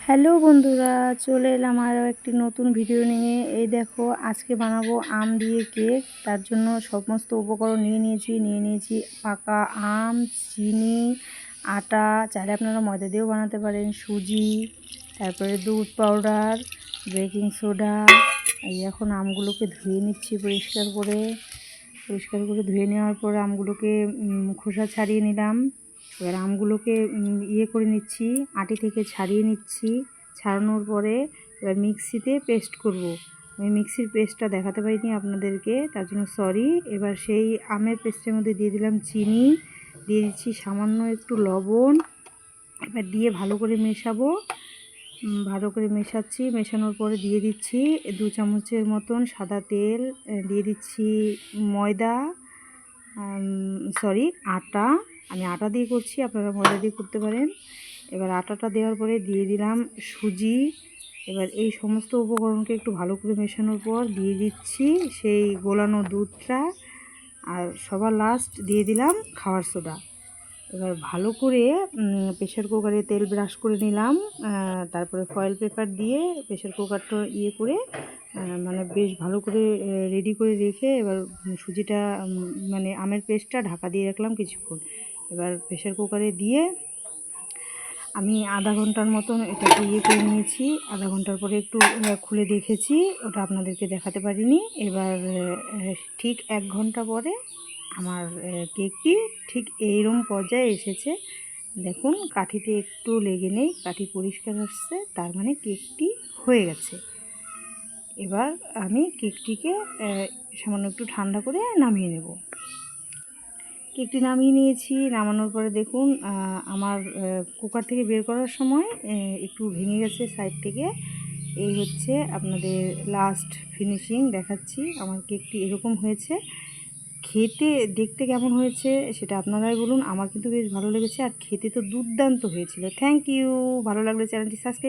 Hello বন্ধুরা, চলে এলাম আরও একটি নতুন ভিডিও নিয়ে। এই দেখো, আজকে বানাবো আম দিয়ে কেক। তার জন্য সমস্ত উপকরণ নিয়ে নিয়েছি পাকা আম, চিনি, আটা, চাইলে আপনারা ময়দা দিয়েও বানাতে পারেন, সুজি, তারপরে দুধ পাউডার, বেকিং সোডা। এই এখন আমগুলোকে ধুয়ে নিচ্ছি পরিষ্কার করে ধুয়ে নেওয়ার পরে আমগুলোকে খোসা ছাড়িয়ে নিলাম। এবার আমগুলোকে করে নিচ্ছি, আটি থেকে ছাড়িয়ে নিচ্ছি। ছাড়ানোর পরে এবার মিক্সিতে পেস্ট করব। আমি মিক্সির পেস্টটা দেখাতে পারিনি আপনাদেরকে, তার জন্য সরি। এবার সেই আমের পেস্টের মধ্যে দিয়ে দিলাম চিনি, দিয়ে দিচ্ছি সামান্য একটু লবণ। এবার দিয়ে ভালো করে মেশাবো। ভালো করে মেশাচ্ছি, মেশানোর পরে দিয়ে দিচ্ছি 2 চামচের মতন সাদা তেল, দিয়ে দিচ্ছি ময়দা, আটা। আমি আটা দিয়ে করছি, আপনারা ময়দা দিয়ে করতে পারেন। এবার আটাটা দেওয়ার পরে দিয়ে দিলাম সুজি। এবার এই সমস্ত উপকরণকে একটু ভালো করে মেশানোর পর দিয়ে দিচ্ছি সেই গোলানো দুধটা, আর সবার লাস্ট দিয়ে দিলাম খাবার সোডা। এবার ভালো করে প্রেশার কুকারে তেল ব্রাশ করে নিলাম, তারপরে ফয়েল পেপার দিয়ে প্রেশার কুকারটা করে মানে বেশ ভালো করে রেডি করে রেখে এবার সুজিটা মানে আমের পেস্টটা ঢাকা দিয়ে রাখলাম কিছুক্ষণ। এবার প্রেশার কুকারে দিয়ে আমি আধা ঘন্টার মতন এটাকে করে নিয়েছি। আধা ঘন্টার পরে একটু খুলে দেখেছি, ওটা আপনাদেরকে দেখাতে পারিনি। এবার ঠিক 1 ঘন্টা পরে আমার কেকটি ঠিক এইরকম পর্যায়ে এসেছে। দেখুন, কাঠিতে একটু লেগে নেই, কাঠি পরিষ্কার আসছে, তার মানে কেকটি হয়ে গেছে। এবার আমি কেকটিকে সামান্য একটু ঠান্ডা করে নামিয়ে নেব। কেকটি নামিয়ে নিয়েছি। নামানোর পরে দেখুন, আমার কুকার থেকে বের করার সময় একটু ভেঙে গেছে সাইড থেকে। এই হচ্ছে আপনাদের লাস্ট ফিনিশিং দেখাচ্ছি। আমার কেকটি এরকম হয়েছে। খেতে দেখতে কেমন হয়েছে সেটা আপনারাই বলুন। আমার কিন্তু বেশ ভালো লেগেছে, আর খেতে তো দুর্দান্ত হয়েছিল। Thank you. ভালো লাগলে চ্যানেলটি সাবস্ক্রাইব